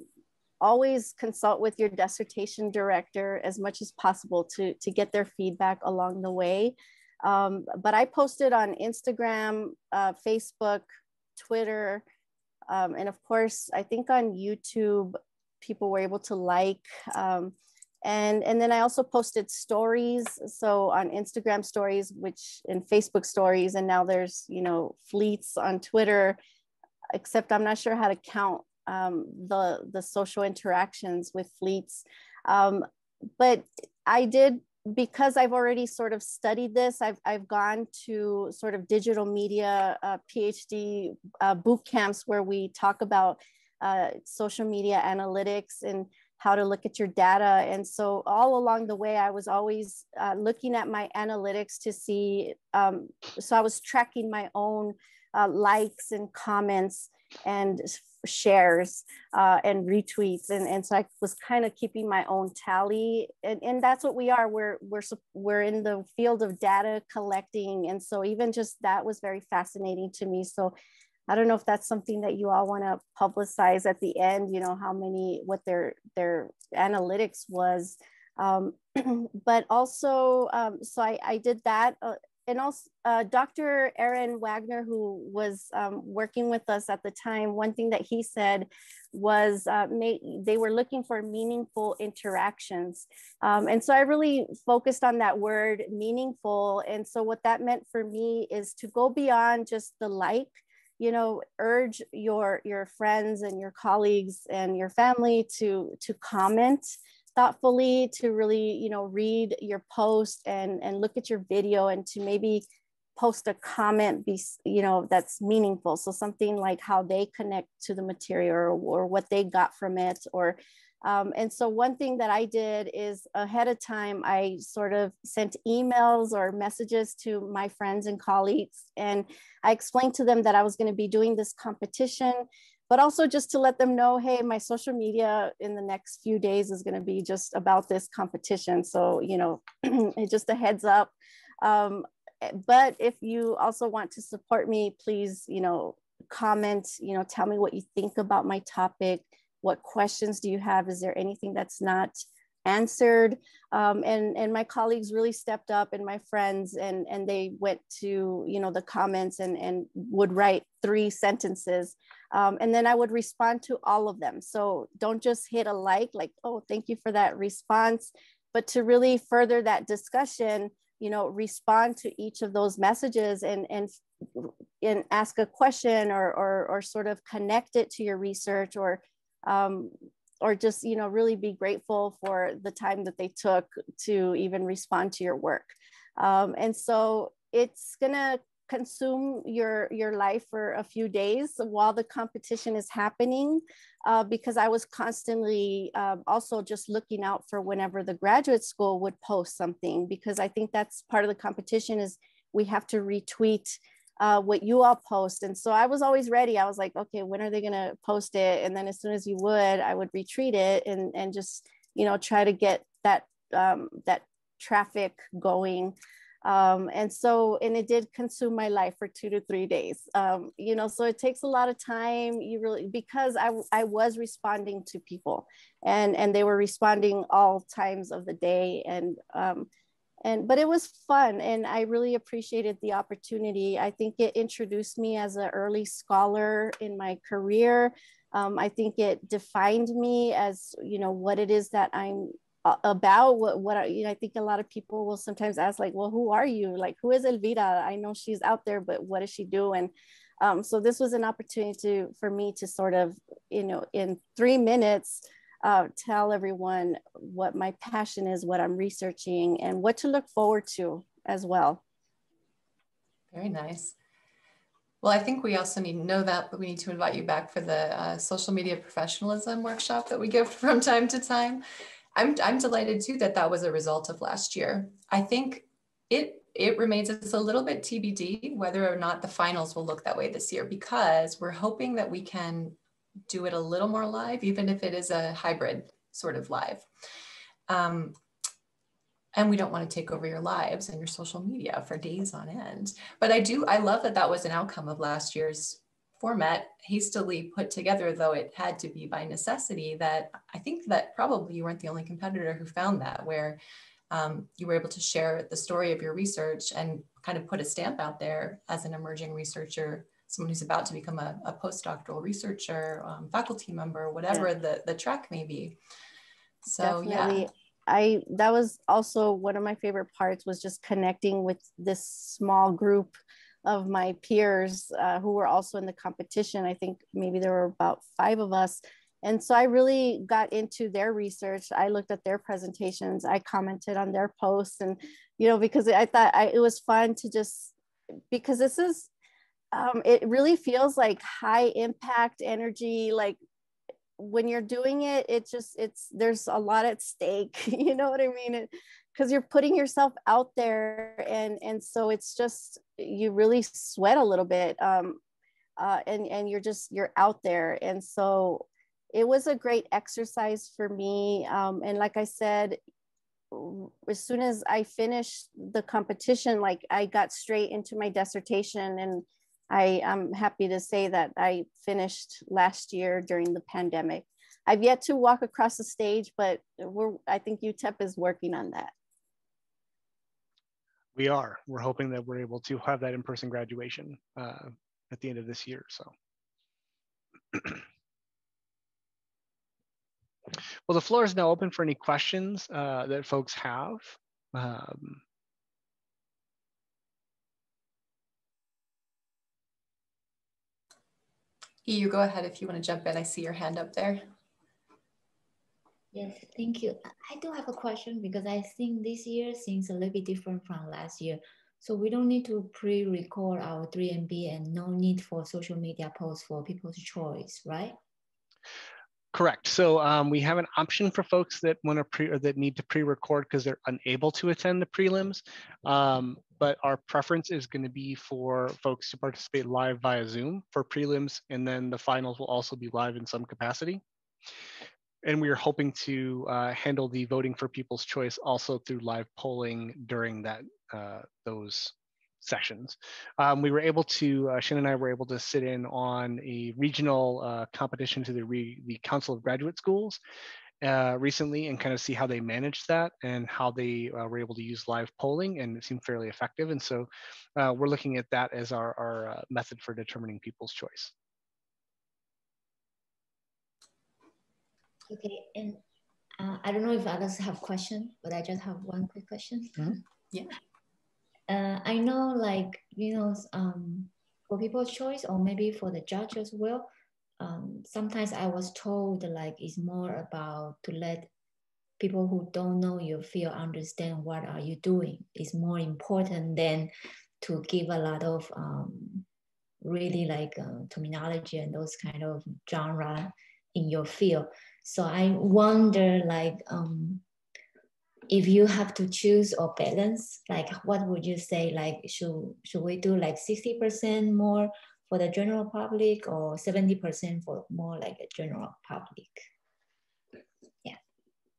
[SPEAKER 7] always consult with your dissertation director as much as possible to get their feedback along the way. But I posted on Instagram, Facebook, Twitter, and of course, I think on YouTube, people were able to like, and then I also posted stories. So on Instagram stories, which in Facebook stories, and now there's, you know, fleets on Twitter, except I'm not sure how to count the social interactions with fleets. But I did, because I've already sort of studied this, I've gone to sort of digital media PhD boot camps where we talk about social media analytics and how to look at your data. And so all along the way, I was always looking at my analytics to see, so I was tracking my own likes and comments and shares and retweets. And so I was kind of keeping my own tally. And that's what we are. We're in the field of data collecting. And so even just that was very fascinating to me. So I don't know if that's something that you all want to publicize at the end, you know, what their analytics was. But also, so I did that. And also Dr. Aaron Wagner, who was working with us at the time, one thing that he said was they were looking for meaningful interactions. And so I really focused on that word meaningful. And so what that meant for me is to go beyond just the like, you know, urge your friends and your colleagues and your family to comment thoughtfully, to really, you know, read your post and look at your video, and to maybe post a comment, you know, that's meaningful. So something like how they connect to the material or what they got from it, or and so one thing that I did is ahead of time, I sort of sent emails or messages to my friends and colleagues. And I explained to them that I was going to be doing this competition, but also just to let them know, hey, my social media in the next few days is going to be just about this competition. So, you know, just a heads up. But if you also want to support me, please, you know, comment, you know, tell me what you think about my topic. What questions do you have? Is there anything that's not answered? And my colleagues really stepped up, and my friends, and they went to, you know, the comments and would write 3 sentences. And then I would respond to all of them. So don't just hit a like, oh, thank you for that response, but to really further that discussion, you know, respond to each of those messages and ask a question or sort of connect it to your research, or just, you know, really be grateful for the time that they took to even respond to your work. And so it's gonna consume your life for a few days while the competition is happening, because I was constantly also just looking out for whenever the graduate school would post something, because I think that's part of the competition is we have to retweet what you all post. And so I was always ready. I was like, okay, when are they gonna post it? And then as soon as you would, I would retweet it and just, you know, try to get that that traffic going. And it did consume my life for 2 to 3 days. You know, so it takes a lot of time. Because I was responding to people, and they were responding all times of the day, but it was fun, and I really appreciated the opportunity. I think it introduced me as an early scholar in my career. I think it defined me as, you know, what it is that I'm about. You know, I think a lot of people will sometimes ask, like, well, who are you? Like, who is Elvira? I know she's out there, but what does she do? And so this was an opportunity for me to sort of, you know, in 3 minutes, tell everyone what my passion is, what I'm researching, and what to look forward to as well.
[SPEAKER 2] Very nice. Well, I think we also need to know that, but we need to invite you back for the social media professionalism workshop that we give from time to time. I'm delighted too that that was a result of last year. I think it remains as a little bit TBD whether or not the finals will look that way this year, because we're hoping that we can do it a little more live, even if it is a hybrid sort of live. And we don't want to take over your lives and your social media for days on end. But I love that that was an outcome of last year's format, hastily put together, though it had to be by necessity. That I think that probably you weren't the only competitor who found that, where you were able to share the story of your research and kind of put a stamp out there as an emerging researcher, someone who's about to become a postdoctoral researcher, faculty member, whatever the track may be. So
[SPEAKER 7] definitely.
[SPEAKER 2] Yeah.
[SPEAKER 7] That was also one of my favorite parts, was just connecting with this small group of my peers who were also in the competition. I think maybe there were about 5 of us. And so I really got into their research. I looked at their presentations. I commented on their posts, and, you know, because I thought it was fun to just, because this is, it really feels like high impact energy. Like when you're doing it, there's a lot at stake, you know what I mean? Because you're putting yourself out there, and so it's just, you really sweat a little bit, and you're out there. And so it was a great exercise for me. And like I said, as soon as I finished the competition, like I got straight into my dissertation, and I'm happy to say that I finished last year during the pandemic. I've yet to walk across the stage, but I think UTEP is working on that.
[SPEAKER 1] We're hoping that we're able to have that in-person graduation at the end of this year. So. Well, the floor is now open for any questions that folks have.
[SPEAKER 2] You go ahead if you want to jump in. I see your hand up there.
[SPEAKER 8] Yes, thank you. I do have a question, because I think this year seems a little bit different from last year. So we don't need to pre-record our 3MB, and no need for social media posts for people's choice, right?
[SPEAKER 1] Correct. So we have an option for folks that that need to pre-record because they're unable to attend the prelims. But our preference is going to be for folks to participate live via Zoom for prelims, and then the finals will also be live in some capacity. And we are hoping to handle the voting for people's choice also through live polling during those sessions. We were able to, Shannon and I were able to sit in on a regional competition to the Council of Graduate Schools recently, and kind of see how they managed that and how they were able to use live polling, and it seemed fairly effective. And so we're looking at that as our method for determining people's choice.
[SPEAKER 8] Okay, and I don't know if others have questions, but I just have one quick question.
[SPEAKER 2] Mm-hmm. Yeah.
[SPEAKER 8] I know, like, you know, for people's choice, or maybe for the judge as well, sometimes I was told, like, it's more about to let people who don't know your field understand what are you doing. It's more important than to give a lot of really like terminology and those kind of genre in your field. So I wonder, like, if you have to choose or balance, like, what would you say? Like, should we do like 60% more for the general public or 70% for more like a general public? Yeah.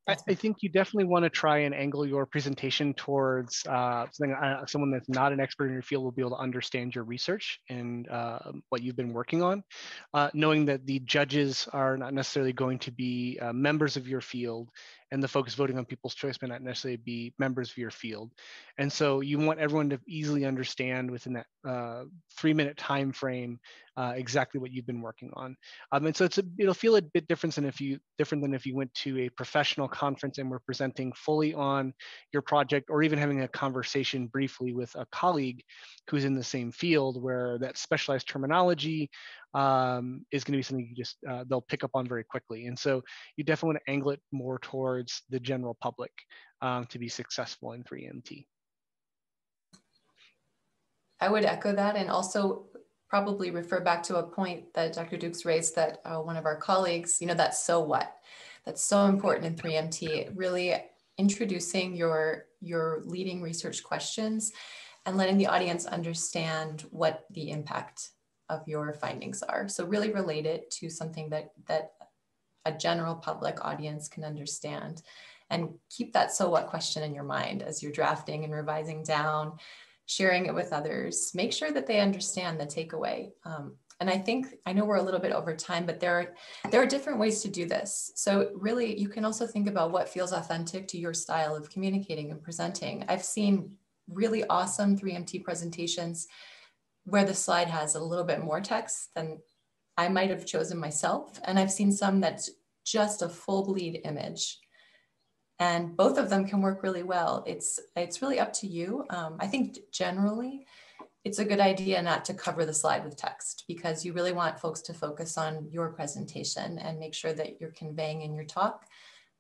[SPEAKER 1] I think you definitely want to try and angle your presentation towards someone that's not an expert in your field will be able to understand your research and what you've been working on, knowing that the judges are not necessarily going to be members of your field, and the folks voting on People's Choice may not necessarily be members of your field. And so you want everyone to easily understand within that 3-minute time frame exactly what you've been working on. And so it'll feel a bit different than if you went to a professional conference and were presenting fully on your project, or even having a conversation briefly with a colleague who's in the same field, where that specialized terminology is going to be something you just they'll pick up on very quickly. And so you definitely want to angle it more towards the general public to be successful in 3MT.
[SPEAKER 2] I would echo that, and also probably refer back to a point that Dr. Dukes raised, that one of our colleagues, that so what, that's so important in 3MT, really introducing your leading research questions and letting the audience understand what the impact of your findings are. So really relate it to something that a general public audience can understand, and keep that so what question in your mind as you're drafting and revising down, sharing it with others. Make sure that they understand the takeaway. And I know we're a little bit over time, but there are different ways to do this. So really, you can also think about what feels authentic to your style of communicating and presenting. I've seen really awesome 3MT presentations where the slide has a little bit more text than I might have chosen myself. And I've seen some that's just a full bleed image. And both of them can work really well. It's really up to you. I think generally it's a good idea not to cover the slide with text, because you really want folks to focus on your presentation and make sure that you're conveying in your talk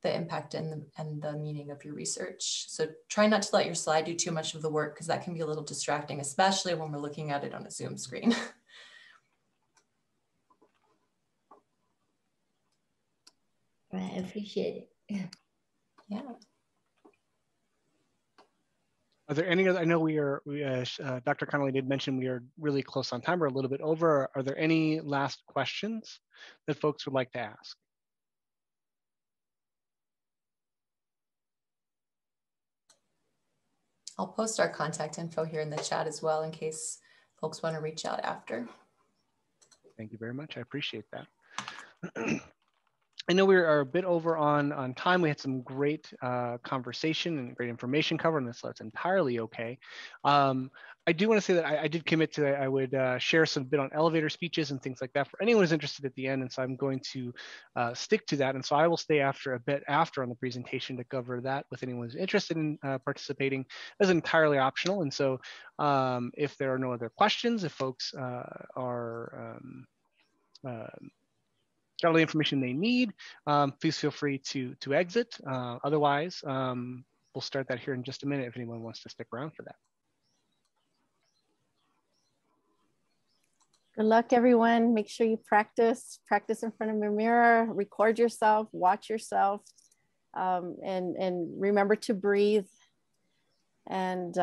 [SPEAKER 2] the impact and the meaning of your research. So try not to let your slide do too much of the work, because that can be a little distracting, especially when we're looking at it on a Zoom screen.
[SPEAKER 8] I appreciate it.
[SPEAKER 2] Yeah.
[SPEAKER 1] Are there any other, I know Dr. Connolly did mention we are really close on time, we're a little bit over. Are there any last questions that folks would like to ask?
[SPEAKER 2] I'll post our contact info here in the chat as well, in case folks want to reach out after.
[SPEAKER 1] Thank you very much, I appreciate that. I know we are a bit over on time. We had some great conversation and great information covered on this, so that's entirely okay. I do want to say that I did commit to I would share some bit on elevator speeches and things like that for anyone who's interested at the end, and so I'm going to stick to that. And so I will stay after a bit after on the presentation to cover that with anyone who's interested in participating. That's entirely optional, and so if there are no other questions, if folks are got all the information they need, please feel free to exit. Otherwise, we'll start that here in just a minute if anyone wants to stick around for that.
[SPEAKER 7] Good luck, everyone. Make sure you practice in front of your mirror, record yourself, watch yourself, and remember to breathe, and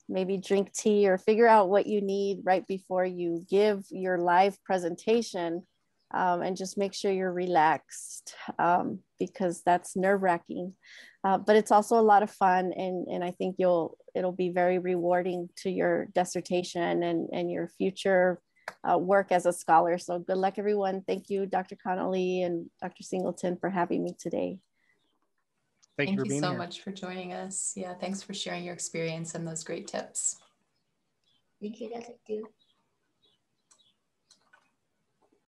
[SPEAKER 7] maybe drink tea or figure out what you need right before you give your live presentation, and just make sure you're relaxed, because that's nerve-wracking, but it's also a lot of fun, and I think it'll be very rewarding to your dissertation and your future work as a scholar. So good luck, everyone. Thank you, Dr. Connolly and Dr. Singleton, for having me today.
[SPEAKER 2] Thank you so much for joining us. Yeah, thanks for sharing your experience and those great tips.
[SPEAKER 8] Thank you, Dr.